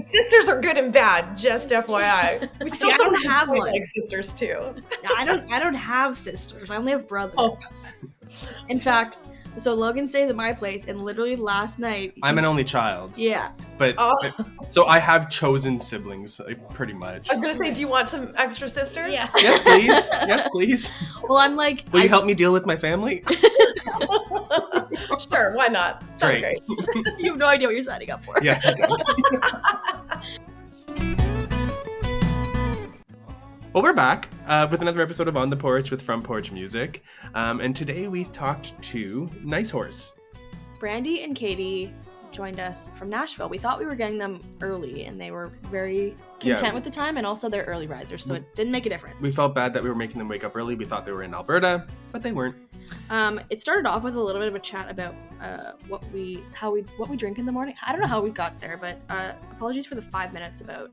Sisters are good and bad, just FYI. We still I don't have one. like sisters too. I don't have sisters. I only have brothers. Oh. In fact, so Logan stays at my place, and literally last night I'm an only child. Yeah. But so I have chosen siblings, like, pretty much. I was gonna say, do you want some extra sisters? Yeah. Yes, please. Yes, please. Well, I'm like, Will you help me deal with my family? Sure, why not? Sounds great. You have no idea what you're signing up for. Yeah. Well, we're back with another episode of On The Porch with Front Porch Music. And today we talked to Nice Horse. Brandi and Katie joined us from Nashville. We thought we were getting them early, and they were very content with the time, and also they're early risers, so it didn't make a difference. We felt bad that we were making them wake up early. We thought they were in Alberta, but they weren't. It started off with a little bit of a chat about what we drink in the morning. I don't know how we got there, but apologies for the 5 minutes about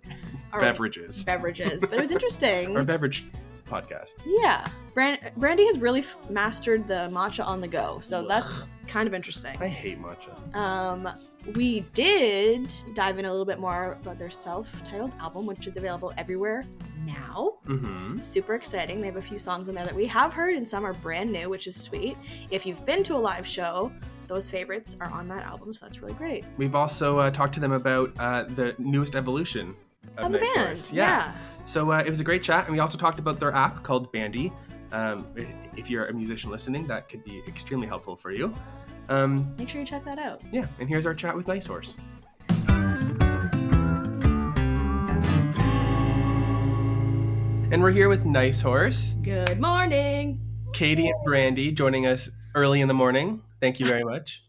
our beverages, but it was interesting. Our beverage podcast. Yeah, Brandi has really mastered the matcha on the go, so that's kind of interesting. I hate matcha. We did dive in a little bit more about their self-titled album, which is available everywhere now. Mm-hmm. Super exciting. They have a few songs in there that we have heard, and some are brand new, which is sweet. If you've been to a live show, those favorites are on that album, so that's really great. We've also talked to them about the newest evolution of the Nice band. Horse. Yeah. So it was a great chat, and we also talked about their app called Bandy. If you're a musician listening, that could be extremely helpful for you. Make sure you check that out. Yeah, and here's our chat with Nice Horse. And we're here with Nice Horse. Good morning. Katie and Brandi joining us early in the morning. Thank you very much.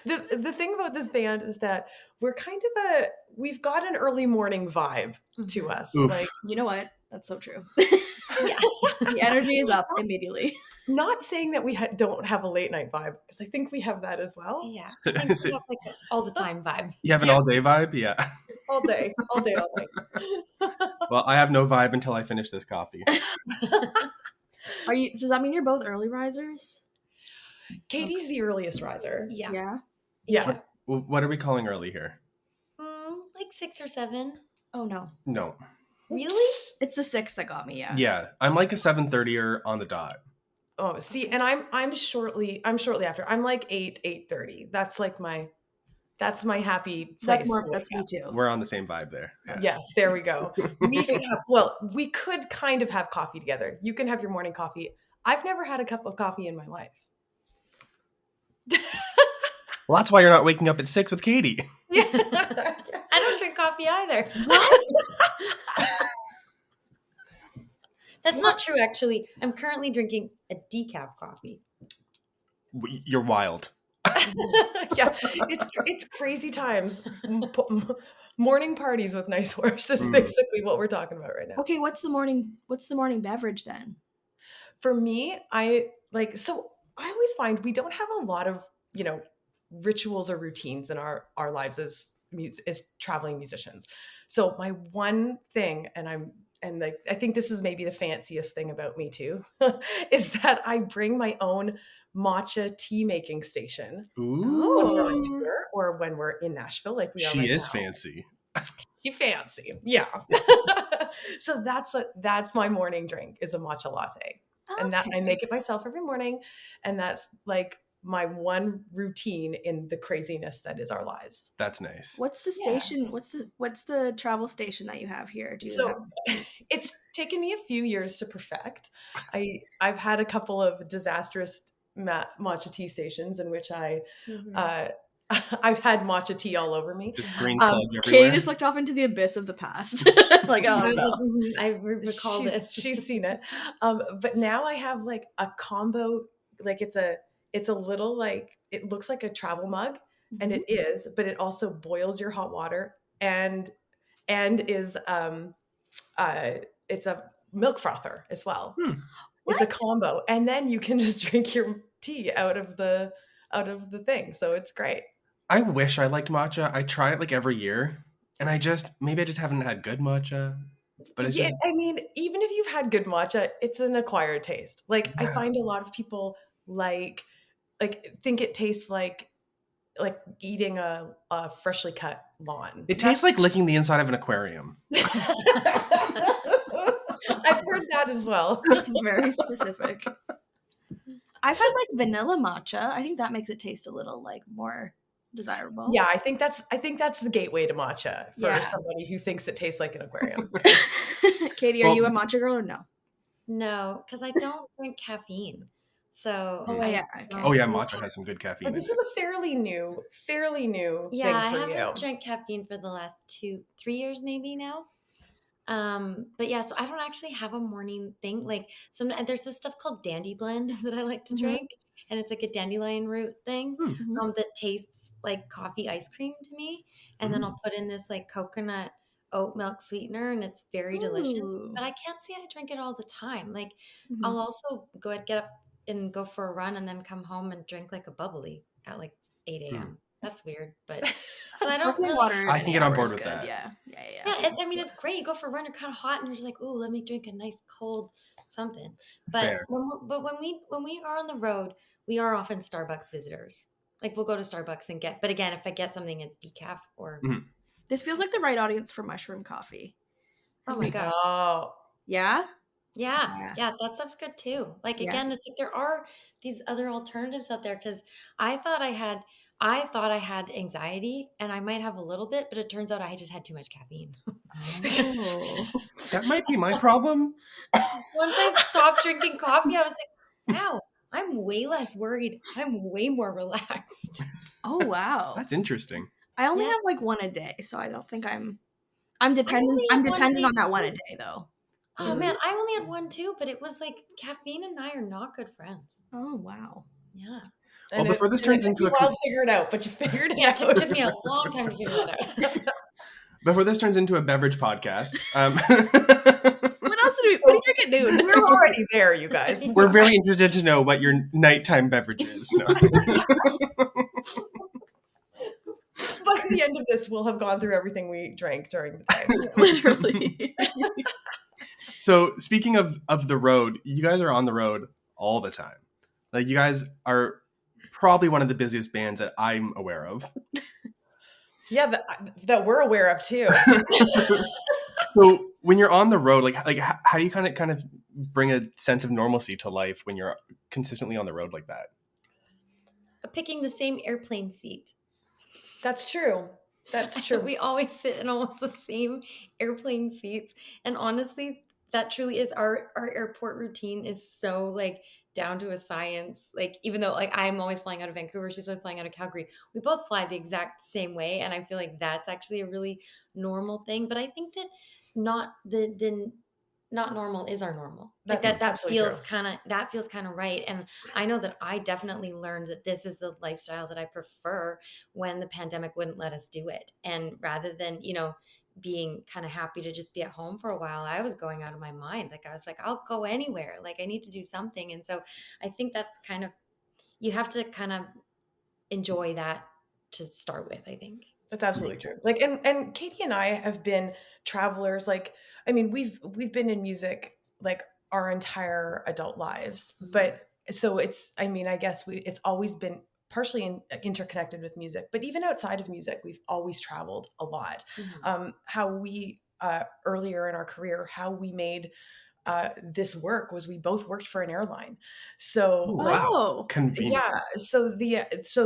The thing about this band is that we're kind of we've got an early morning vibe to us. Oof. Like, you know what? That's so true. Yeah. The energy is up immediately. Not saying that we don't have a late night vibe, because I think we have that as well. Yeah. I think we have like an all the time vibe. You have an all-day vibe? Yeah. All day, all night. Well, I have no vibe until I finish this coffee. Does that mean you're both early risers? Katie's the earliest riser. Yeah. What are we calling early here? Like 6 or 7. Oh no. No. Really? It's the 6 that got me, yeah. Yeah, I'm like a 7:30er on the dot. Oh, see, and I'm shortly after. I'm like 8:30. That's my happy place. That's me too. We're on the same vibe there. Yes, there we go. We could kind of have coffee together. You can have your morning coffee. I've never had a cup of coffee in my life. Well, that's why you're not waking up at 6 with Katie. Yeah. I don't drink coffee either. That's not true, actually. I'm currently drinking a decaf coffee. You're wild. Yeah, it's crazy times. Morning parties with Nice Horse is basically what we're talking about right now. Okay, what's the morning beverage then? For me, I always find we don't have a lot of, rituals or routines in our lives as traveling musicians. So my one thing, I think this is maybe the fanciest thing about me too, is that I bring my own matcha tea making station. Ooh. When we're on tour or when we're in Nashville, like we are. She is fancy. She fancy, yeah. So that's my morning drink is a matcha latte, and that I make it myself every morning, and that's like my one routine in the craziness that is our lives. That's nice. What's the station? What's the travel station that you have here? It's taken me a few years to perfect. I've had a couple of disastrous matcha tea stations in which I've had matcha tea all over me. Just green slugs everywhere. Katie just looked off into the abyss of the past. Like, oh no. I recall this. She's seen it. But now I have like a combo, like it's a little, like, it looks like a travel mug, and it is, but it also boils your hot water and is it's a milk frother as well. It's a combo, and then you can just drink your tea out of the thing. So it's great. I wish I liked matcha. I try it like every year, and maybe I just haven't had good matcha. But it's I mean, even if you've had good matcha, it's an acquired taste. Like I find a lot of people think it tastes like like eating a freshly cut lawn. It tastes like licking the inside of an aquarium. I've heard that as well. That's very specific. I've had like vanilla matcha. I think that makes it taste a little like more desirable. Yeah, I think that's the gateway to matcha for Yeah. somebody who thinks it tastes like an aquarium. Katie, are you a matcha girl or no? No, because I don't drink caffeine. So Oh, yeah. Okay. Oh yeah, matcha has some good caffeine. But this is a fairly new yeah, I thing for haven't you. drank caffeine for the last 2-3 years maybe now. But yeah, so I don't actually have a morning thing. Like there's this stuff called Dandy Blend that I like to drink, and it's like a dandelion root thing that tastes like coffee ice cream to me. And then I'll put in this like coconut oat milk sweetener, and it's very delicious. But I can't say I drink it all the time. Like I'll also get up and go for a run, and then come home and drink like a bubbly at like 8 a.m. That's weird, but so I don't really, water. I can get on board with good. that. Yeah. It's great. You go for a run, you're kind of hot, and you're just like, "Ooh, let me drink a nice cold something." But Fair. when we are on the road, we are often Starbucks visitors. Like we'll go to Starbucks and get. But again, if I get something, it's decaf or. This feels like the right audience for mushroom coffee. Oh my gosh! Oh, Yeah. Yeah, that stuff's good too. Like again, it's like there are these other alternatives out there because I thought I had anxiety and I might have a little bit, but it turns out I just had too much caffeine. That might be my problem. Once I stopped drinking coffee, I was like, wow, I'm way less worried. I'm way more relaxed. Oh wow. That's interesting. I only have like one a day, so I don't think I'm dependent. I'm dependent on that one a day though. Oh man, I only had one too, but it was like caffeine and I are not good friends. Oh wow. Yeah. Well, before this turns into I'll figure it out, but you figured it out. It took me a long time to figure that out. Before this turns into a beverage podcast, What else do you drink at noon? We're already there, you guys. we're very interested to know what your nighttime beverage is. No. By the end of this, we'll have gone through everything we drank during the time. Literally. So speaking of the road, you guys are on the road all the time. Like you guys are probably one of the busiest bands that I'm aware of. Yeah, that we're aware of too. So when you're on the road, like how do you kind of bring a sense of normalcy to life when you're consistently on the road like that? Picking the same airplane seat. That's true. That's true. We always sit in almost the same airplane seats. And honestly, that truly is our airport routine is so like down to a science. Like even though like I'm always flying out of Vancouver, she's always flying out of Calgary. We both fly the exact same way. And I feel like that's actually a really normal thing. But I think that not normal is our normal. Like that feels kind of right. And I know that I definitely learned that this is the lifestyle that I prefer when the pandemic wouldn't let us do it. And rather than, being kind of happy to just be at home for a while, I was going out of my mind. Like I was like, I'll go anywhere. Like I need to do something. And so I think that's kind of, you have to kind of enjoy that to start with, I think. That's absolutely true. Like, and Katie and I have been travelers. Like, I mean, we've been in music like our entire adult lives, but so it's, I mean, I guess it's always been partially interconnected with music, but even outside of music, we've always traveled a lot. How we, earlier in our career, how we made this work was we both worked for an airline. So wow, convenient. Yeah. So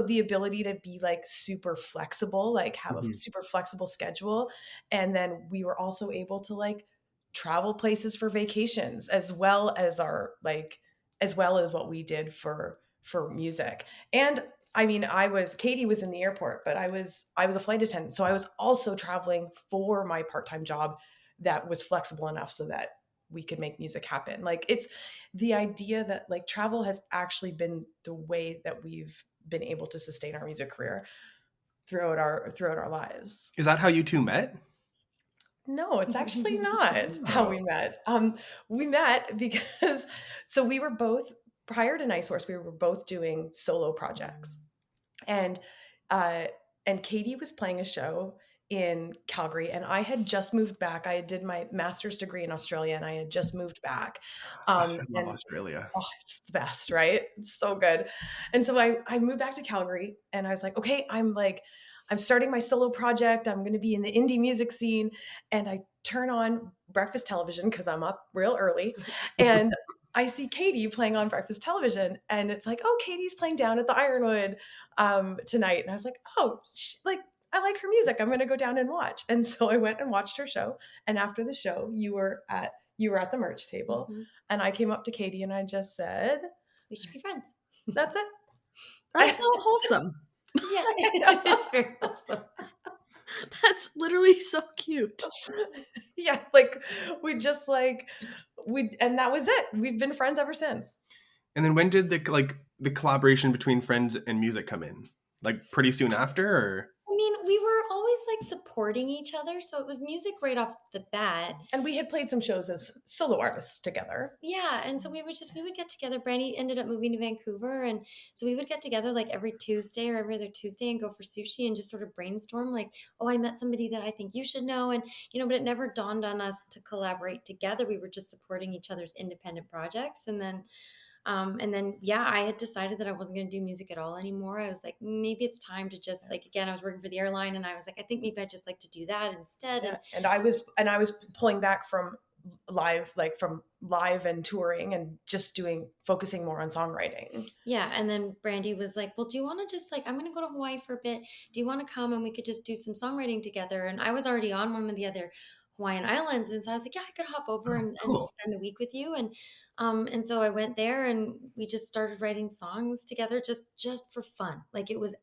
the ability to be like super flexible, like have a super flexible schedule. And then we were also able to like travel places for vacations as well as what we did for music. And I mean, Katie was in the airport, but I was a flight attendant. So I was also traveling for my part-time job that was flexible enough so that we could make music happen. Like it's the idea that like travel has actually been the way that we've been able to sustain our music career throughout our lives. Is that how you two met? No, it's actually not how we met. We met because so we were both prior to Nice Horse, we were both doing solo projects. And Katie was playing a show in Calgary, and I had just moved back. I did my master's degree in Australia, and I had just moved back. I love And Australia. oh, it's the best, right? It's so good. And so I moved back to Calgary, and I was like, okay, I'm starting my solo project. I'm going to be in the indie music scene. And I turn on breakfast television because I'm up real early. And I see Katie playing on breakfast television. And it's like, oh, Katie's playing down at the Ironwood tonight. And I was like, oh, I like her music. I'm going to go down and watch. And so I went and watched her show. And after the show, you were at the merch table. Mm-hmm. And I came up to Katie and I just said, we should be friends. That's it. That's so wholesome. Yeah, it is very wholesome. That's literally so cute. Yeah, like we just like and that was it. We've been friends ever since. And then when did the collaboration between Friends and music come in? Like pretty soon after, or? I mean, we were always like supporting each other, so it was music right off the bat. And we had played some shows as solo artists together. Yeah, and so we would get together. Brandi ended up moving to Vancouver, and so we would get together like every Tuesday or every other Tuesday and go for sushi and just sort of brainstorm like, oh, I met somebody that I think you should know, and but it never dawned on us to collaborate together. We were just supporting each other's independent projects, and then I had decided that I wasn't going to do music at all anymore. I was like, maybe it's time to just like, again, I was working for the airline, and I was like, I think maybe I'd just like to do that instead. Yeah. And I was pulling back from live and touring and just focusing more on songwriting. Yeah. And then Brandi was like, well, do you want to just like, I'm going to go to Hawaii for a bit. Do you want to come and we could just do some songwriting together? And I was already on one of the other Hawaiian Islands. And so I was like, yeah, I could hop over and spend a week with you. And so I went there and we just started writing songs together just for fun. Like it was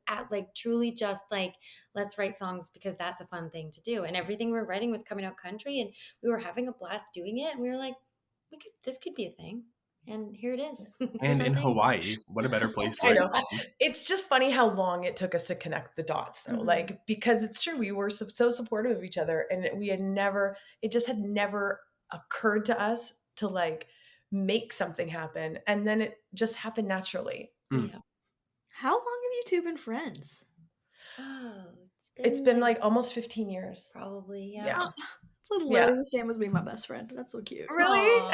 truly just like, let's write songs because that's a fun thing to do. And everything we were writing was coming out country and we were having a blast doing it. And we were like, this could be a thing. And here it is. And in Hawaii, what a better place to I know. write. It's just funny how long it took us to connect the dots though. Mm-hmm. Like, because it's true. We were so supportive of each other and it just had never occurred to us to like make something happen. And then it just happened naturally. Mm. Yeah. How long have you two been friends? Oh, it's been like almost 15 years. Probably. Yeah. Yeah. It's literally the same as me and my best friend. That's so cute. Really?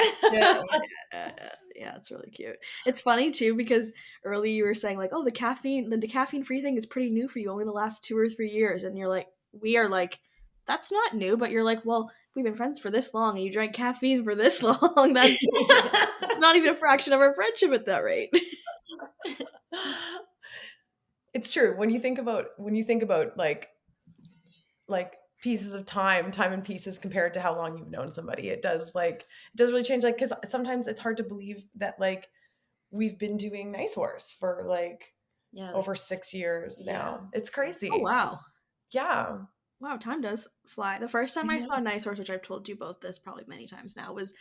Yeah, it's really cute. It's funny too because early you were saying like, oh, the caffeine free thing is pretty new for you, only the last 2 or 3 years, and you're like, we are like, that's not new, but you're like, well, we've been friends for this long, and you drank caffeine for this long. That's not even a fraction of our friendship at that rate. It's true when you think about like pieces of time and pieces compared to how long you've known somebody. It does really change. Like, because sometimes it's hard to believe that like we've been doing Nice Horse for like over 6 years now. It's crazy. Oh, wow. Yeah. Wow, time does fly. The first time I saw Nice Horse, which I've told you both this probably many times now, was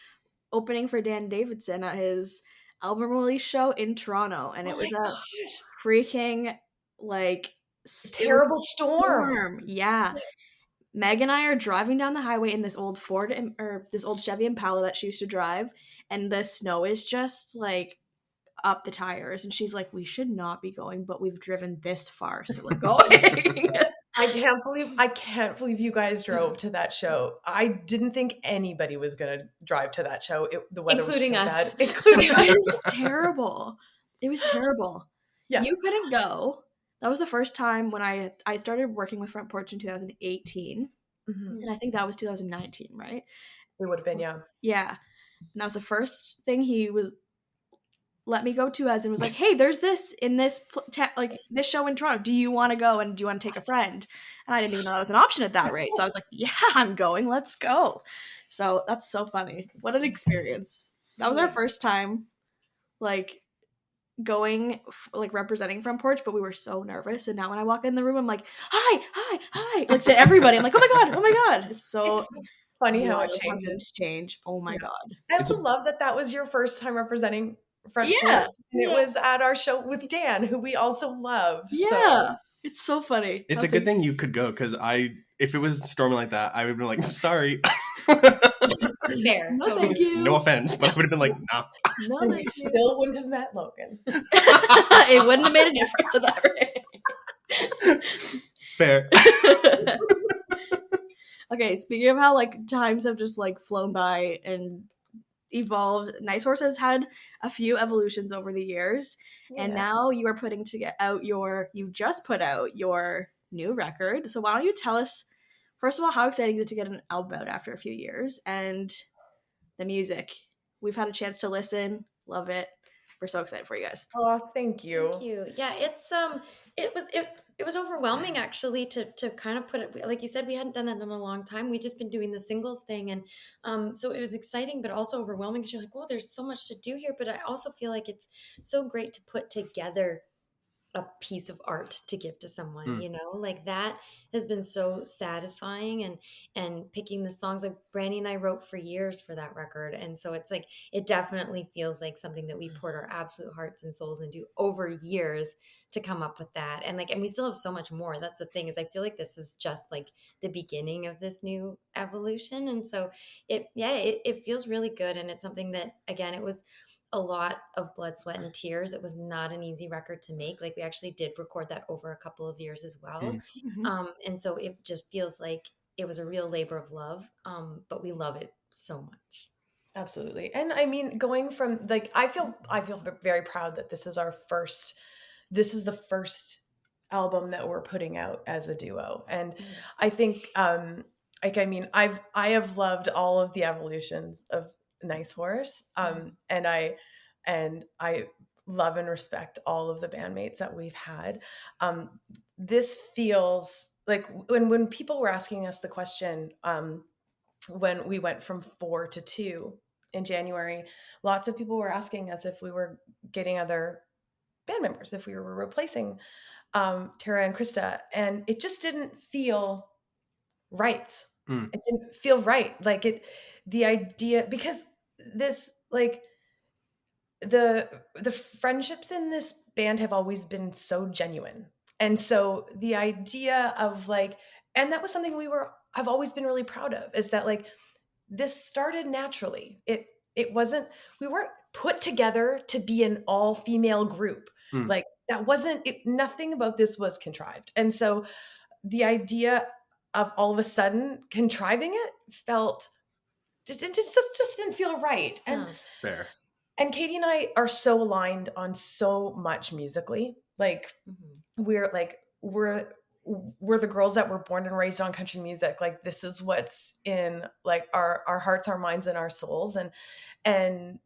opening for Dan Davidson at his album release show in Toronto. And it was a freaking like terrible storm. Yeah. Meg and I are driving down the highway in this old this old Chevy Impala that she used to drive, and the snow is just like up the tires, and she's like, we should not be going, but we've driven this far, so we're going. I can't believe you guys drove to that show. I didn't think anybody was going to drive to that show. The weather including was so us. Bad. Including us. It was terrible. It was terrible. Yeah. You couldn't go. That was the first time when I started working with Front Porch in 2018. Mm-hmm. And I think that was 2019, right? It would have been, yeah. Yeah. And that was the first thing he was let me go to, as and was like, hey, there's this in this this show in Toronto. Do you want to go, and do you want to take a friend? And I didn't even know that was an option at that rate. So I was like, yeah, I'm going. Let's go. So that's so funny. What an experience. That was our first time like going like representing Front Porch, but we were so nervous. And now when I walk in the room, I'm like, hi, like to everybody. I'm like, oh my god. It's so funny how it changes. Oh my god. I also love that was your first time representing Front Porch. And it was at our show with Dan, who we also love. Yeah. So. It's so funny. It's a good thing you could go, because if it was storming like that, I would have been like, sorry. Fair. No, thank you. No offense, but I would have been like, nah. No, and we still wouldn't have met Logan. It wouldn't have made a difference at that rate. Fair. Okay, speaking of how like times have just like flown by and evolved, Nice Horse has had a few evolutions over the years, and Yeah. now you are putting to get out you just put out your new record. So why don't you tell us, first of all, how exciting is it to get an album out after a few years, and the music. We've had a chance to listen, love it. We're so excited for you guys. Oh, thank Thank you. you. Yeah, it was overwhelming actually to kind of put it, like you said, we hadn't done that in a long time. We just been doing the singles thing, and so it was exciting but also overwhelming because you're like, "Whoa, there's so much to do here." But I also feel like it's so great to put together a piece of art to give to someone, Mm. like that has been so satisfying. And picking the songs, like Brandi and I wrote for years for that record, and so it's like it definitely feels like something that we poured our absolute hearts and souls into over years to come up with that. And we still have so much more. That's the thing, is I feel like this is just like the beginning of this new evolution. And so it feels really good, and it's something that, again, it was a lot of blood, sweat, and tears. It was not an easy record to make. Like, we actually did record that over a couple of years as well. Mm. And so it just feels like it was a real labor of love. But we love it so much. Absolutely. And I mean, going from like, I feel very proud that this is the first album that we're putting out as a duo. And I think, I have loved all of the evolutions of Nice Horse. And I love and respect all of the bandmates that we've had. This feels like when people were asking us the question, when we went from 4 to 2 in January, lots of people were asking us if we were getting other band members, if we were replacing Tara and Krista, and it just didn't feel right. Mm. It didn't feel right. The idea, because this, like, the friendships in this band have always been so genuine. And so the idea of like, and that was something I've always been really proud of, is that like this started naturally. It wasn't, we weren't put together to be an all female group. Mm. Like, that wasn't it, nothing about this was contrived. And so the idea of all of a sudden contriving it felt it just didn't feel right. And Fair. and Katie and I are so aligned on so much musically. Like, we're the girls that were born and raised on country music. Like, this is what's in like our hearts, our minds, and our souls. And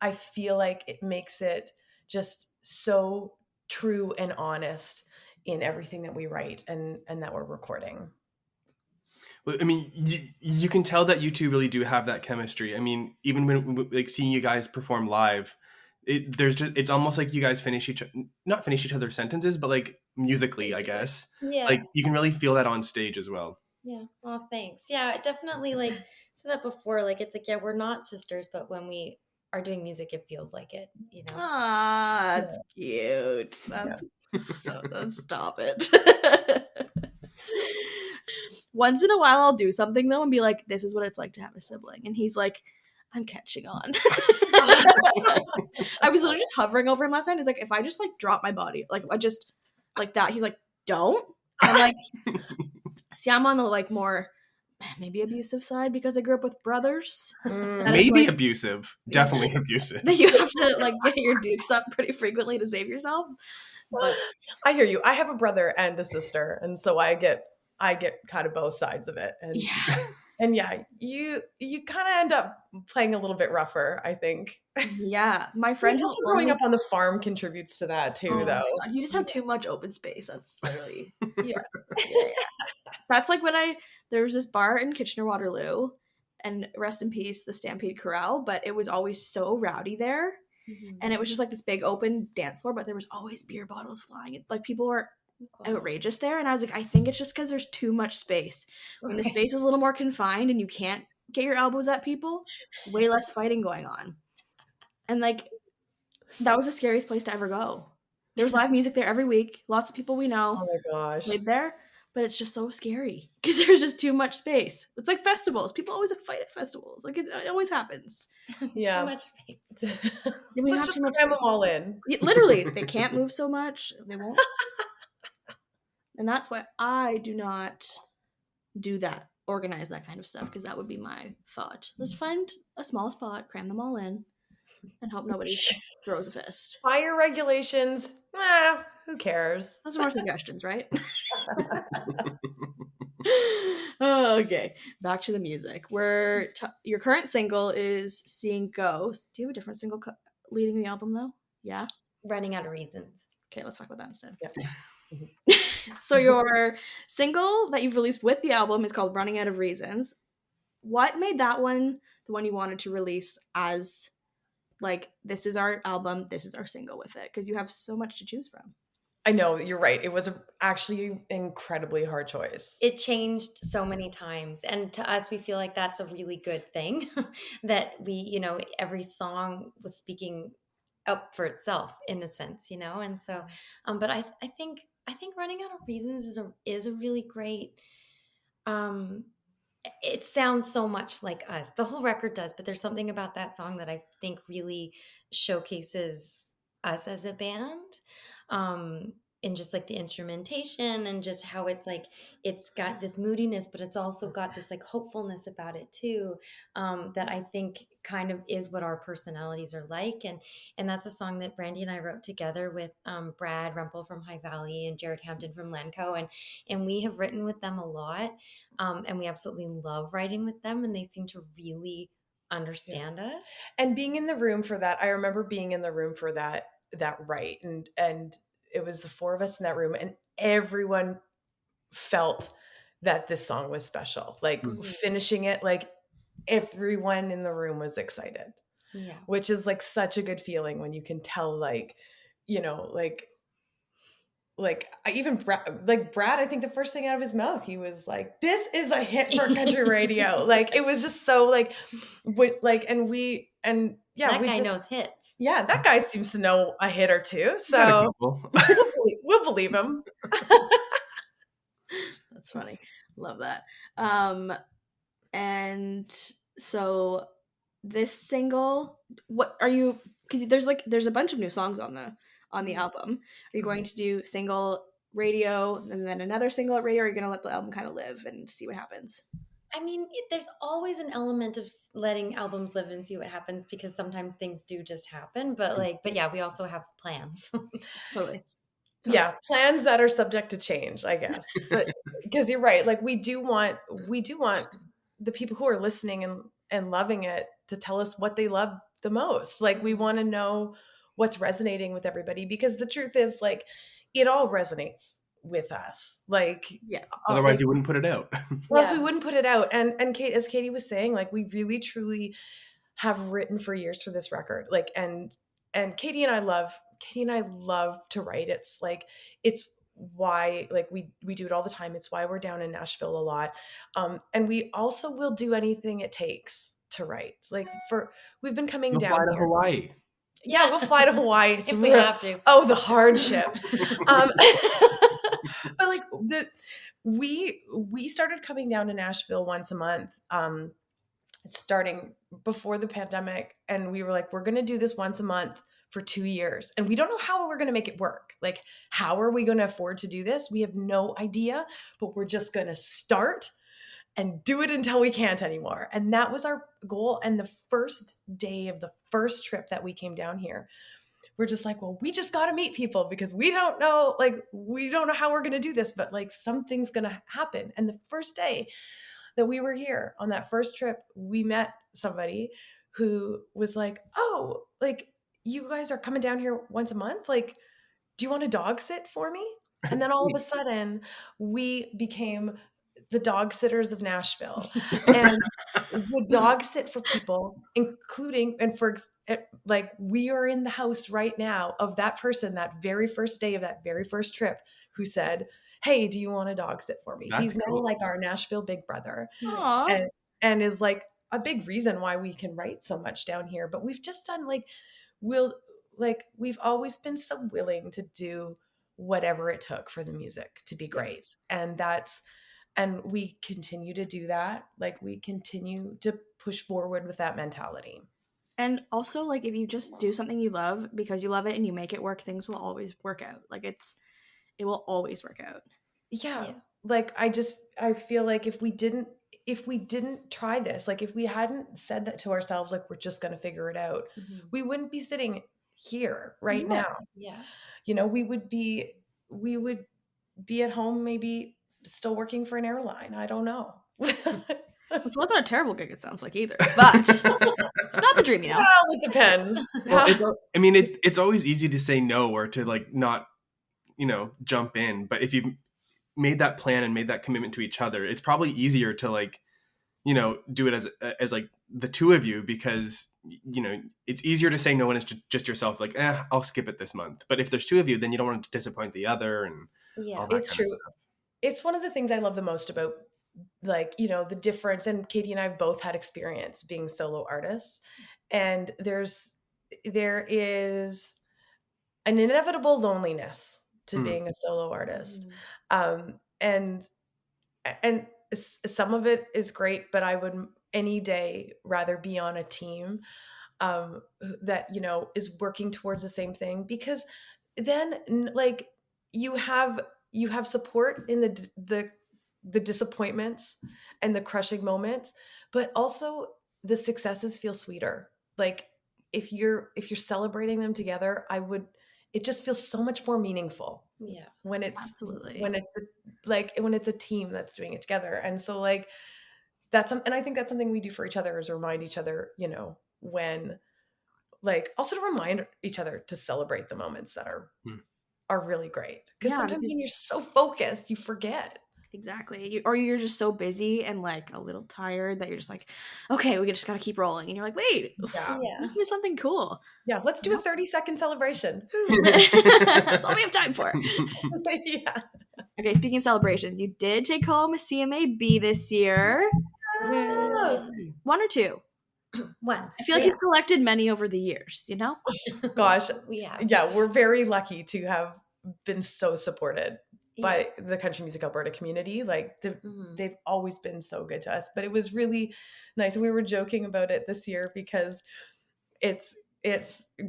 I feel like it makes it just so true and honest in everything that we write and that we're recording. Well, I mean, you can tell that you two really do have that chemistry. I mean, even when like seeing you guys perform live, it's almost like you guys not finish each other's sentences, but like musically, I guess. Yeah. Like, you can really feel that on stage as well. Yeah. Oh, thanks. Yeah, definitely. Like, said that before. Like, it's like, yeah, we're not sisters, but when we are doing music, it feels like it. Ah, that's cute. Stop it. Once in a while, I'll do something though and be like, "This is what it's like to have a sibling," and he's like, "I'm catching on." I was literally just hovering over him last night. He's like, "If I just like drop my body, like I just like that," he's like, "Don't." I'm like, see, I'm on the like more maybe abusive side because I grew up with brothers. Maybe like, abusive, definitely abusive. That you have to like get your dukes up pretty frequently to save yourself. But I hear you. I have a brother and a sister, and so I get kind of both sides of it. And and yeah, you kind of end up playing a little bit rougher, I think. Yeah, my friend also growing up on the farm contributes to that too, though. You just have too much open space. That's literally yeah. That's like when there was this bar in Kitchener-Waterloo, and rest in peace, the Stampede Corral, but it was always so rowdy there. And it was just like this big open dance floor, but there was always beer bottles flying. Like, people were outrageous there. And I was like, I think it's just because there's too much space. When the space is a little more confined and you can't get your elbows at people, way less fighting going on. And like, that was the scariest place to ever go. There was live music there every week. Lots of people we know. Oh my gosh. Played there. But it's just so scary because there's just too much space. It's like festivals. People always fight at festivals. Like, it always happens. Yeah. Too much space. Let's just cram them all in. Literally, they can't move so much. They won't. And that's why I do not do that organize that kind of stuff, because that would be my thought. Let's find a small spot, cram them all in, and hope nobody throws a fist. Fire regulations, who cares? Those are more suggestions, right? Okay, back to the music. Your current single is Seeing Ghosts. Do you have a different single leading the album, though? Yeah? Running Out of Reasons. Okay, let's talk about that instead. Yeah. So your single that you've released with the album is called Running Out of Reasons. What made that one the one you wanted to release as, like, this is our album, this is our single with it? Because you have so much to choose from. I know, you're right. It was actually an incredibly hard choice. It changed so many times. And to us, we feel like that's a really good thing that we, you know, every song was speaking up for itself in a sense, you know? And so, but I think Running Out of Reasons is a really great, it sounds so much like us. The whole record does, but there's something about that song that I think really showcases us as a band. And just like the instrumentation and just how it's like, it's got this moodiness, but it's also got this like hopefulness about it too. That I think kind of is what our personalities are like. And that's a song that Brandi and I wrote together with Brad Rumpel from High Valley and Jared Hampton from Lenco. And we have written with them a lot. And we absolutely love writing with them. And they seem to really understand us. And being in the room for that, I remember being in the room for that right. And it was the four of us in that room, and everyone felt that this song was special. Like finishing it, like everyone in the room was excited. Yeah. Which is like such a good feeling when you can tell, like, you know, like Brad, I think the first thing out of his mouth, he was like, "This is a hit for country radio." Like, it was just so like, yeah, that guy knows hits. Yeah, that guy seems to know a hit or two. So we'll believe him. That's funny. Love that. And so this single, what are you? Because there's a bunch of new songs on the album. Are you going to do single radio and then another single at radio? Or are you going to let the album kind of live and see what happens? I mean, there's always an element of letting albums live and see what happens, because sometimes things do just happen. But yeah, we also have plans. Totally. Yeah, plans that are subject to change, I guess. But because you're right, like we do want the people who are listening and loving it to tell us what they love the most. Like, we want to know what's resonating with everybody, because the truth is, like, it all resonates with us. Like, yeah, otherwise you wouldn't put it out. Or else we wouldn't put it out. And Kate, as Katie was saying, like, we really truly have written for years for this record. Like, and Katie and I love to write. It's like, it's why, like, we do it all the time. It's why we're down in Nashville a lot. And we also will do anything it takes to write. Like, we've been coming down fly to here. Hawaii. Yeah, we'll fly to Hawaii. If we have to. Oh, the hardship. But like we started coming down to Nashville once a month, starting before the pandemic. And we were like, we're going to do this once a month for 2 years. And we don't know how we're going to make it work. Like, how are we going to afford to do this? We have no idea, but we're just going to start and do it until we can't anymore. And that was our goal. And the first day of the first trip that we came down here, we're just like, well, we just got to meet people, because we don't know how we're going to do this, but like, something's going to happen. And the first day that we were here on that first trip, we met somebody who was like, oh, like, you guys are coming down here once a month. Like, do you want to dog sit for me? And then all of a sudden we became the dog sitters of Nashville, and would dog sit for people, including, and for like, we are in the house right now of that person, that very first day of that very first trip, who said, hey, do you want to dog sit for me? That's He's cool. now like our Nashville big brother. Aww. And is like a big reason why we can write so much down here. But we've just done we've always been so willing to do whatever it took for the music to be great. And we continue to do that. Like, we continue to push forward with that mentality. And also, like, if you just do something you love because you love it and you make it work, things will always work out. Like, it will always work out. Yeah. Like, I feel like if we didn't if we didn't try this, like if we hadn't said that to ourselves, like we're just going to figure it out, we wouldn't be sitting here right now. Yeah. You know, we would be at home, maybe still working for an airline. I don't know. Which wasn't a terrible gig, it sounds like, either. But not the dream, you know? Well, it depends. Well, it's always easy to say no or to like not, jump in. But if you've made that plan and made that commitment to each other, it's probably easier to like, do it as like the two of you, because it's easier to say no when it's just yourself, like, I'll skip it this month. But if there's two of you, then you don't want to disappoint the other, and all that it's true. It's one of the things I love the most about, like, the difference, and Katie and I have both had experience being solo artists, and there is an inevitable loneliness to being a solo artist. And some of it is great, but I would any day rather be on a team that is working towards the same thing, because then like you have support in the disappointments and the crushing moments, but also the successes feel sweeter. Like if you're celebrating them together, it just feels so much more meaningful. Yeah. When it's Absolutely. when it's a team that's doing it together. And so like and I think that's something we do for each other, is remind each other, when, like, also to remind each other to celebrate the moments that are really great. Because sometimes when you're so focused, you forget. Exactly. Or you're just so busy and like a little tired that you're just like, okay, we just got to keep rolling. And you're like, wait, let's do something cool. Yeah, let's do a 30-second celebration. That's all we have time for. Yeah. Okay, speaking of celebrations, you did take home a CMAB this year. One or two? One. I feel like you've collected many over the years, Gosh. Yeah. Yeah, we're very lucky to have been so supported by the Country Music Alberta community. Like they've always been so good to us, but it was really nice. And we were joking about it this year because it's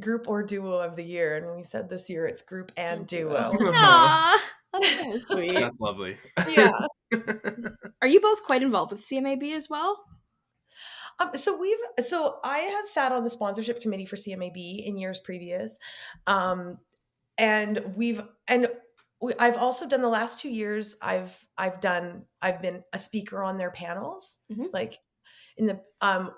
group or duo of the year. And we said this year it's group and duo. Aww, that's so sweet. That's lovely. Yeah. Are you both quite involved with CMAB as well? So I have sat on the sponsorship committee for CMAB in years previous. And I've also done the last 2 years. I've been a speaker on their panels, like in the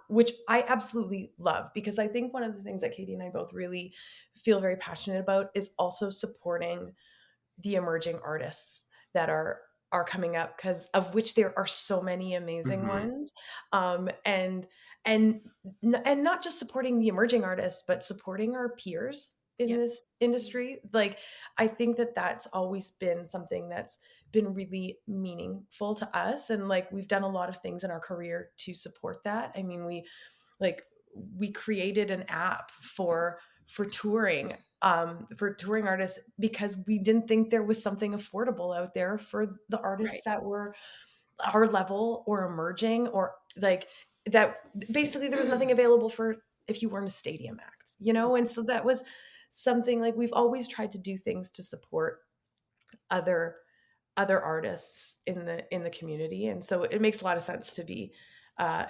which I absolutely love, because I think one of the things that Katie and I both really feel very passionate about is also supporting the emerging artists that are coming up, because of which there are so many amazing ones, and not just supporting the emerging artists, but supporting our peers in this industry. Like, I think that that's always been something that's been really meaningful to us. And like, we've done a lot of things in our career to support that. I mean, we created an app for touring artists, because we didn't think there was something affordable out there for the artists that were our level or emerging, or like that. Basically, there was nothing available for if you weren't a stadium act, and so that was something, like, we've always tried to do things to support other artists in the community. And so it makes a lot of sense to be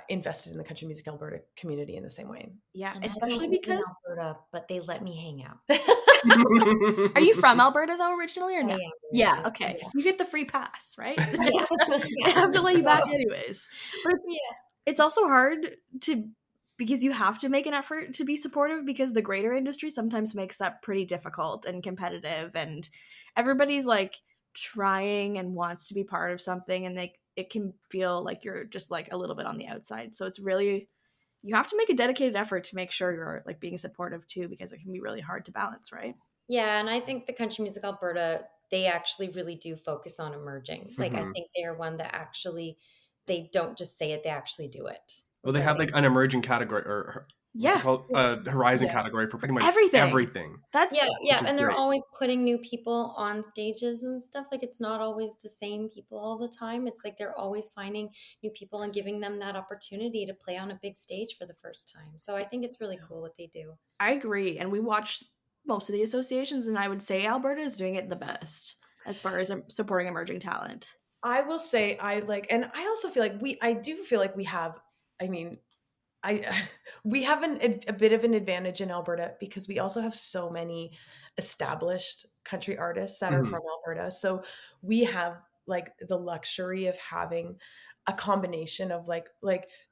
invested in the Country Music Alberta community in the same way. Yeah, And especially I live in because Alberta, but they let me hang out. Are you from Alberta though originally, or no? Yeah, okay. Yeah. You get the free pass, right? Yeah. I have to let you back anyways. But it's also hard because you have to make an effort to be supportive, because the greater industry sometimes makes that pretty difficult and competitive, and everybody's like trying and wants to be part of something, and it can feel like you're just like a little bit on the outside. So it's really, you have to make a dedicated effort to make sure you're like being supportive too, because it can be really hard to balance, right? Yeah, and I think the Country Music Alberta, they actually really do focus on emerging. Like, I think they're one that actually, they don't just say it, they actually do it. Well, they have like an emerging category, or horizon category for pretty much everything. That's and they're always putting new people on stages and stuff. Like, it's not always the same people all the time. It's like they're always finding new people and giving them that opportunity to play on a big stage for the first time. So I think it's really cool what they do. I agree. And we watch most of the associations, and I would say Alberta is doing it the best as far as supporting emerging talent. I will say and I also feel like I do feel like we have, I mean, I we have a bit of an advantage in Alberta because we also have so many established country artists that are Mhm. from Alberta. So we have like the luxury of having a combination of like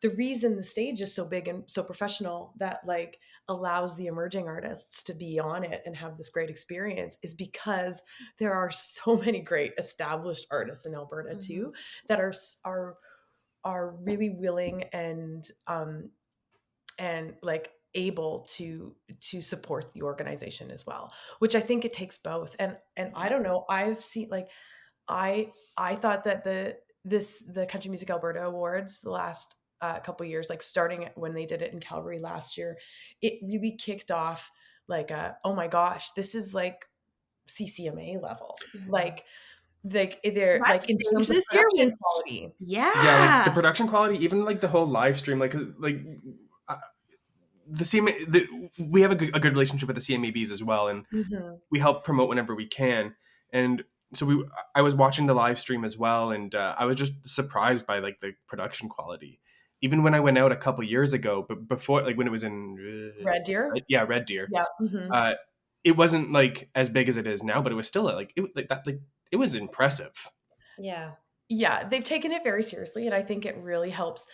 the reason the stage is so big and so professional that like allows the emerging artists to be on it and have this great experience is because there are so many great established artists in Alberta too that are really willing and like able to support the organization as well, which I think it takes both. And I don't know, I've seen like I thought that the Country Music Alberta Awards the last couple years, like starting when they did it in Calgary last year, it really kicked off like oh my gosh, this is like CCMA level, like they're That like in stage terms of this year production was quality. Yeah, like the yeah. production quality, even like the whole live stream, like uh, the CMA, we have a good relationship with the CMABs as well, and Mm-hmm. we help promote whenever we can. And so I was watching the live stream as well, and I was just surprised by like the production quality. Even when I went out a couple years ago, but before, like when it was in Red Deer. Red Deer, Yeah. Mm-hmm. uh, it wasn't like as big as it is now, but it was still it was impressive. Yeah. Yeah, they've taken it very seriously, and I think it really helps.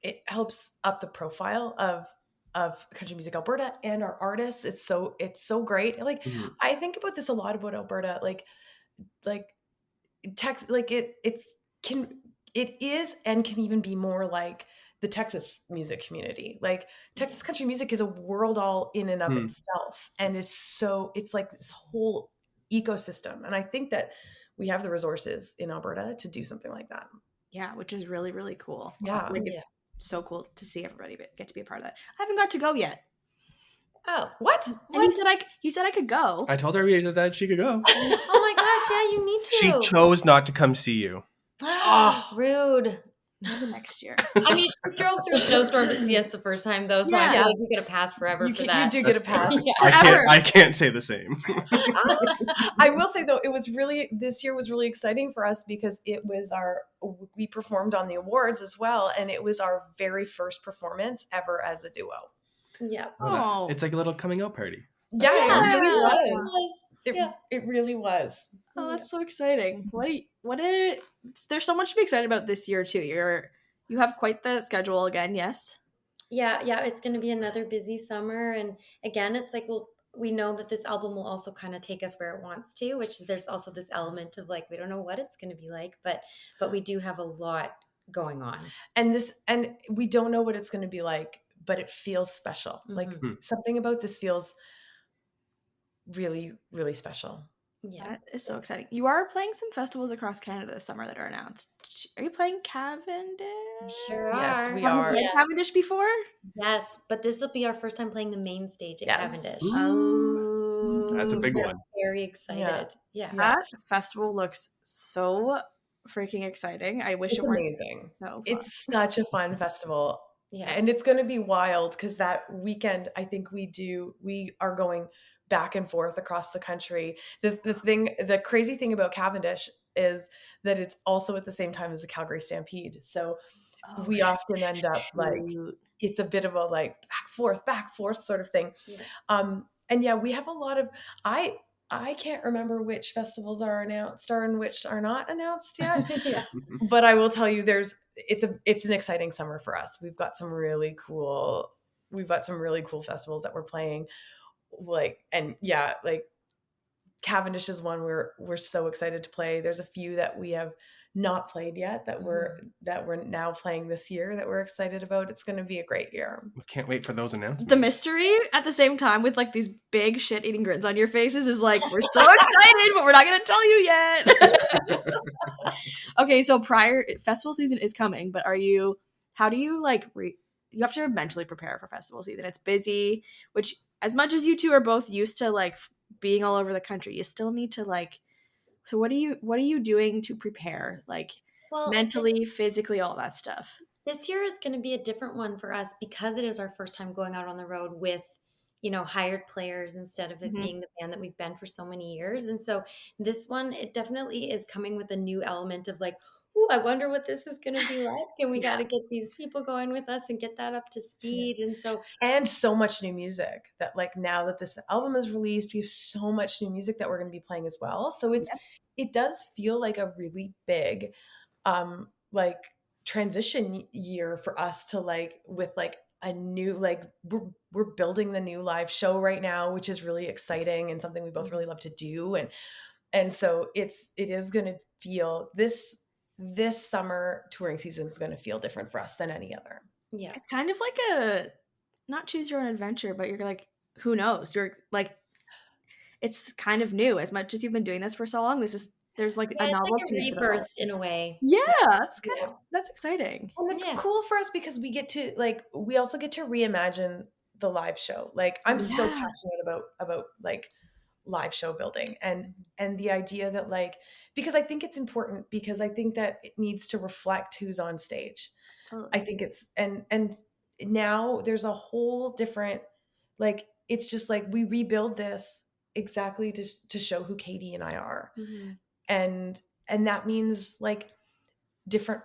It helps up the profile of Country Music Alberta and our artists. It's so great. Like Mhm. I think about this a lot about Alberta. Like Tex like it is and can even be more like the Texas music community. Like Texas country music is a world all in and of Mhm. itself, and it's like this whole ecosystem. And I think that we have the resources in Alberta to do something like that. Yeah, which is really, really cool. Yeah. Like it's so cool to see everybody get to be a part of that. I haven't got to go yet. Oh. What? And he said I could go. I told her that she could go. Oh my gosh, yeah, you need She to. chose not to come see you. Oh, rude. Maybe next year. I mean, she drove through a snowstorm to see us the first time, though, so I Yeah. feel like we get a pass forever for that. You do get a pass. Yeah. I can't say the same. I will say though, this year was really exciting for us because we performed on the awards as well, and it was our very first performance ever as a duo. Yeah. Oh. It's like a little coming out party. Yeah, Yeah. it really Yeah. was. Yeah. It really was. Oh, that's so exciting. There's so much to be excited about this year too. You have quite the schedule again, yes? Yeah, it's going to be another busy summer. And again, it's like, we know that this album will also kind of take us where it wants to, which is there's also this element of like, we don't know what it's going to be like, but we do have a lot going on. And we don't know what it's going to be like, but it feels special. Like Mhm. something about this feels really, really special. Yeah. That is so exciting. You are playing some festivals across Canada this summer that are announced. Are you playing Cavendish? Sure are. Yes, we Have you are. played Yes. Cavendish before? Yes, but this will be our first time playing the main stage at Yes. Cavendish. Oh, That's a big We're one. very excited. Yeah. That festival looks so freaking exciting. I wish It's it weren't amazing. so fun. It's such a fun festival. Yeah. And it's going to be wild because that weekend, I think we are going back and forth across the country. The crazy thing about Cavendish is that it's also at the same time as the Calgary Stampede. So Oh, we often end up like, shoot. it's a bit of a like back forth sort of thing. Yeah. And yeah, we have a lot of, I can't remember which festivals are announced and which are not announced yet. Yeah. But I will tell you, it's an exciting summer for us. We've got some really cool festivals that we're playing. Like Cavendish is one we're so excited to play. There's a few that we have not played yet that we're now playing this year that we're excited about. It's going to be a great year. Can't wait for those announcements. The mystery at the same time with like these big shit-eating grins on your faces is like, we're so excited, but we're not going to tell you yet. Okay, so festival season is coming, but how do you like, you have to mentally prepare for festival season. It's busy, which as much as you two are both used to like being all over the country, you still need to like, so what are you doing to prepare? Like mentally, physically, all that stuff. This year is going to be a different one for us because it is our first time going out on the road with hired players instead of it Mhm. being the band that we've been for so many years. And so this one, it definitely is coming with a new element of like, ooh, I wonder what this is going to be like. And we got to get these people going with us and get that up to speed. And so, And so much new music that like now that this album is released, we have so much new music that we're going to be playing as well. So it does feel like a really big like transition year for us to like with like a new like we're building the new live show right now, which is really exciting and something we both really love to do. And so it is going to feel this summer touring season is going to feel different for us than any other. yeah. It's kind of like a not choose your own adventure, but you're like, who knows? You're like, it's kind of new. As much as you've been doing this for so long, there's like a Yeah, it's like a novelty to it all. rebirth in a way. Yeah, that's exciting. And it's Yeah. cool for us because we get to like we also get to reimagine the live show. Like I'm so Yeah. passionate about like live show building and the idea that like because I think it's important because I think that it needs to reflect who's on stage. Totally. I think it's and now there's a whole different like it's just like we rebuild this exactly to show who Katie and I are. Mhm. And that means like different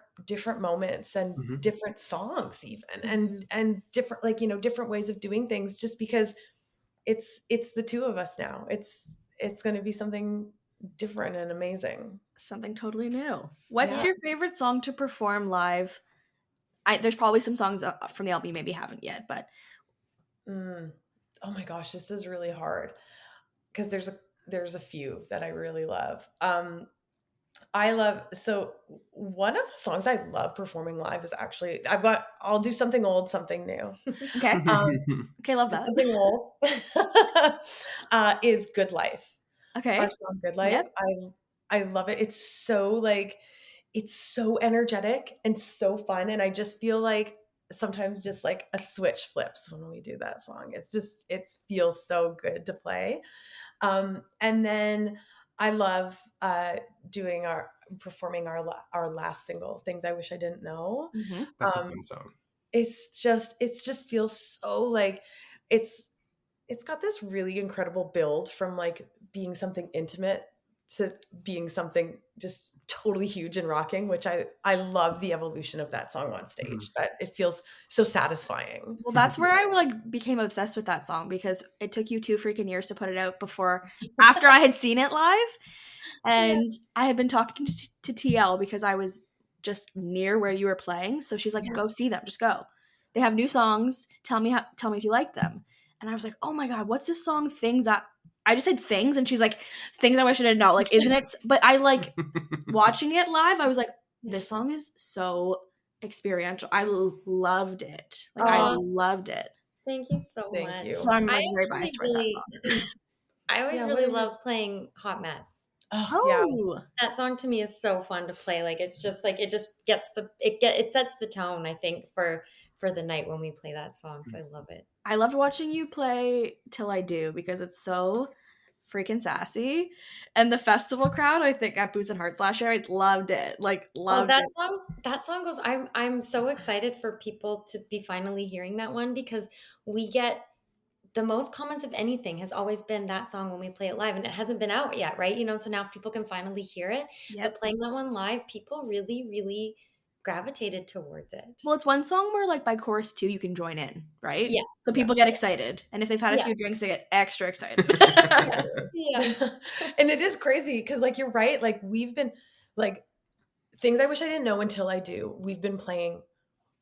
moments and Mhm. different songs even Mhm. and different like different ways of doing things just because it's the two of us now. It's going to be something different and amazing. Something totally new. What's Yeah. your favorite song to perform live? There's probably some songs from the album you maybe haven't yet, but Oh my gosh, this is really hard because there's a few that I really love. I love so one of the songs I love performing live is actually I'll do something old, something new. okay. Okay, love that. Something old is Good Life. Okay. Our song Good Life. Yep. I love it. It's so energetic and so fun. And I just feel like sometimes just like a switch flips when we do that song. It feels so good to play. And then I love performing our last single, Things I Wish I Didn't Know. Mhm. That's a fun song. It just feels so like it's got this really incredible build from like being something intimate to being something just totally huge and rocking, which I love the evolution of that song on stage. That it feels so satisfying. Well, that's where I like became obsessed with that song because it took you 2 freaking years to put it out after I had seen it live. And I had been talking to TL because I was just near where you were playing. So she's like, go see them, just go. They have new songs. Tell me if you like them. And I was like, oh my God, what's this song? Things that I just said things. And she's like, Things I Wish I Didn't Know. Like, isn't it? But I like watching it live. I was like, this song is so experiential. I loved it. Like, I loved it. Thank you so Thank much. you. So I'm like I very actually biased towards that really, song. I always Yeah, really what are love yours? playing Hot Mess. Oh, yeah. Oh, That song to me is so fun to play. Like it's just like it just gets it sets the tone, I think, for the night when we play that song. So I love it. I loved watching you play Till I Do because it's so freaking sassy. And the festival crowd, I think at Boots and Hearts last year, I loved it. Like loved it. That song goes. I'm so excited for people to be finally hearing that one because we get the most comments of anything has always been that song when we play it live, and it hasn't been out yet, right? So now people can finally hear it. Yep. But playing that one live, people really, really gravitated towards it. Well, it's one song where like by chorus 2 you can join in, right? Yes. So people get excited. And if they've had a few drinks, they get extra excited. Yeah. And it is crazy because like you're right. Like we've been like Things I Wish I Didn't Know Until I Do. We've been playing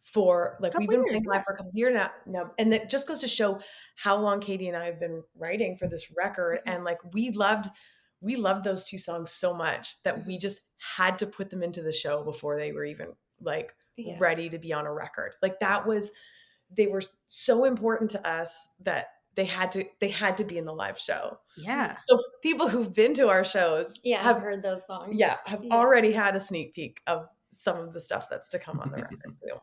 for like we've been playing live for a couple years now. And that just goes to show how long Katie and I have been writing for this record. And like we loved those two songs so much that we just had to put them into the show before they were even like ready to be on a record. Like they were so important to us that they had to be in the live show. Yeah. So people who've been to our shows have heard those songs. Have already had a sneak peek of some of the stuff that's to come on the record too.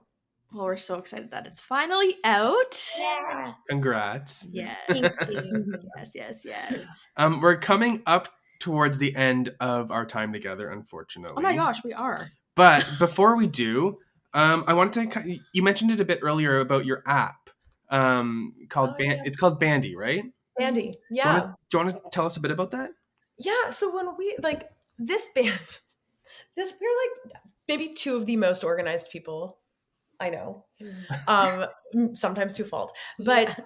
Well, we're so excited that it's finally out. Yeah. Congrats. Yeah. Thank you. Yes. We're coming up towards the end of our time together, unfortunately. Oh my gosh, we are. But before we do, I wanted to. You mentioned it a bit earlier about your app. called It's called Bandy, right? Bandy. Do Yeah. you want to tell us a bit about that? Yeah. So when we like this band, we're like maybe two of the most organized people I know. Sometimes to fault. But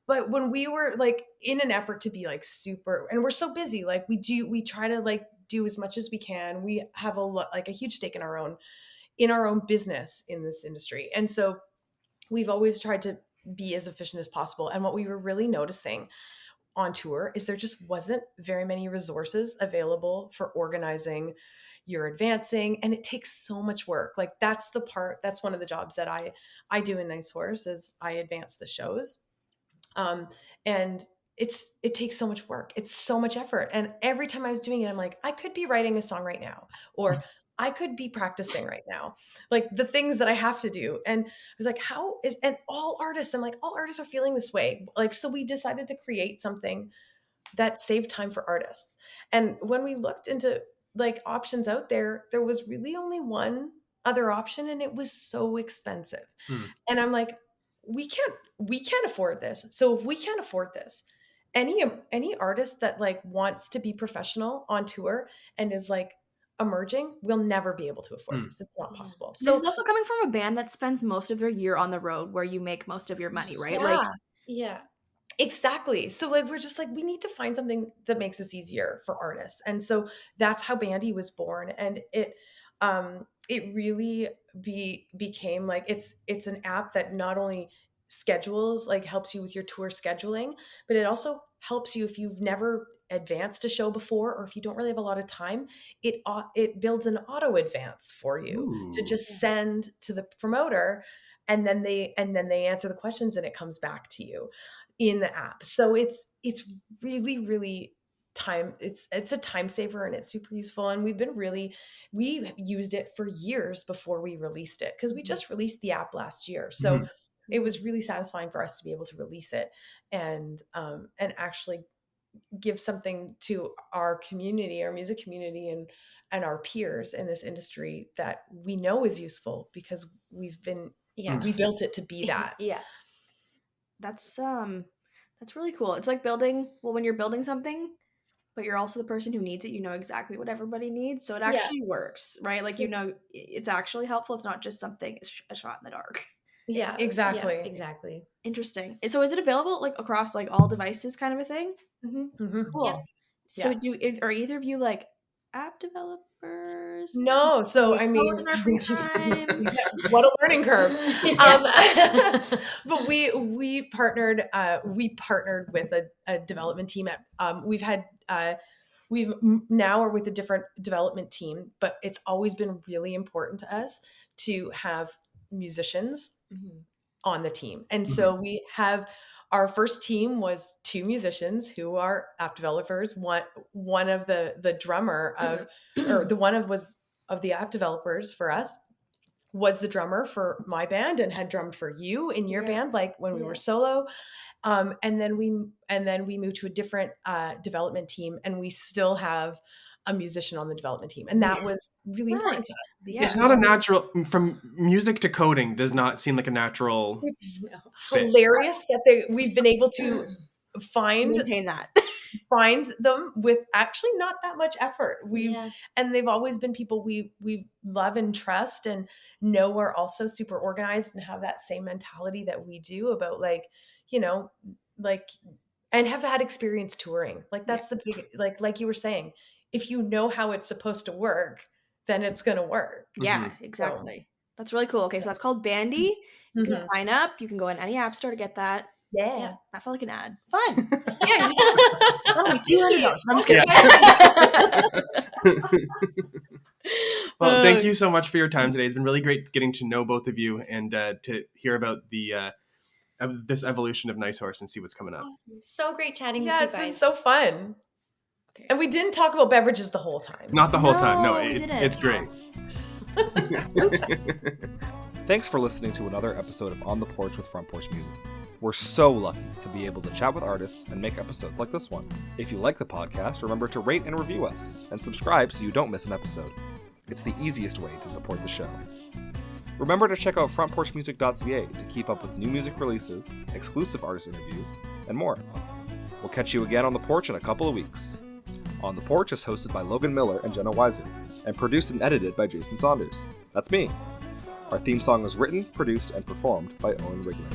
but when we were like in an effort to be like super, and we're so busy, like we try to like do as much as we can. We have like a huge stake in our own business in this industry. And so we've always tried to be as efficient as possible. And what we were really noticing on tour is there just wasn't very many resources available for organizing your advancing, and it takes so much work. Like that's one of the jobs that I do in Nice Horse is I advance the shows. And it takes so much work. It's so much effort. And every time I was doing it, I'm like, I could be writing a song right now, or I could be practicing right now, like the things that I have to do. And I was like, and all artists are feeling this way. Like, so we decided to create something that saved time for artists. And when we looked into like options out there, there was really only one other option, and it was so expensive. And I'm like, we can't afford this. So if we can't afford this, any artist that like wants to be professional on tour and is like emerging will never be able to afford this. It's not possible. So this is also coming from a band that spends most of their year on the road, where you make most of your money, right? Yeah. Like, yeah. Exactly. So like we're just like, we need to find something that makes this easier for artists. And so that's how Bandy was born. And it really became like it's an app that not only schedules, like helps you with your tour scheduling, but it also helps you if you've never advanced a show before, or if you don't really have a lot of time, it builds an auto advance for you to just send to the promoter, and then they answer the questions and it comes back to you in the app. So it's really, really it's a time saver, and it's super useful. And we used it for years before we released it, because we just released the app last year. So it was really satisfying for us to be able to release it and actually give something to our community, our music community, and our peers in this industry that we know is useful, because we built it to be that. Yeah. that's really cool. It's like when you're building something, but you're also the person who needs it, you know exactly what everybody needs. So it actually works, right? Like, you know, it's actually helpful. It's not just something, a shot in the dark. Yeah, exactly. Yeah, exactly. Interesting. So is it available like across like all devices kind of a thing? Cool. Yep. So are either of you like app developers? No. So I mean, in our free time? what a learning curve. But we partnered with a development team at we've now are with a different development team, but it's always been really important to us to have musicians on the team. And so we have, our first team was 2 musicians who are app developers. One of the drummer of, or the one of the app developers for us was the drummer for my band and had drummed for you in your band, like when we were solo. And then we moved to a different development team, and we still have a musician on the development team. And that was really important to us. It's not a natural, from music to coding does not seem like a natural. It's fit. hilarious that we've been able to Maintain that. find them with actually not that much effort. And they've always been people we love and trust and know are also super organized and have that same mentality that we do about, like, you know, like, and have had experience touring. Like that's the big, like you were saying, if you know how it's supposed to work, then it's going to work. Yeah, exactly. So, that's really cool. Okay, so that's called Bandy. You can sign up. You can go in any app store to get that. Yeah. That felt like an ad. Fun. Yeah. That'll be $200. I'm just kidding. Well, thank you so much for your time today. It's been really great getting to know both of you and to hear about the this evolution of Nice Horse and see what's coming up. Awesome. So great chatting with you guys. Yeah, it's been so fun. Okay. And we didn't talk about beverages the whole time. Not the whole time. No, it's great. Thanks for listening to another episode of On the Porch with Front Porch Music. We're so lucky to be able to chat with artists and make episodes like this one. If you like the podcast, remember to rate and review us, and subscribe so you don't miss an episode. It's the easiest way to support the show. Remember to check out frontporchmusic.ca to keep up with new music releases, exclusive artist interviews, and more. We'll catch you again on the porch in a couple of weeks. On the Porch is hosted by Logan Miller and Jenna Weiser, and produced and edited by Jason Saunders. That's me. Our theme song was written, produced, and performed by Owen Wrigley.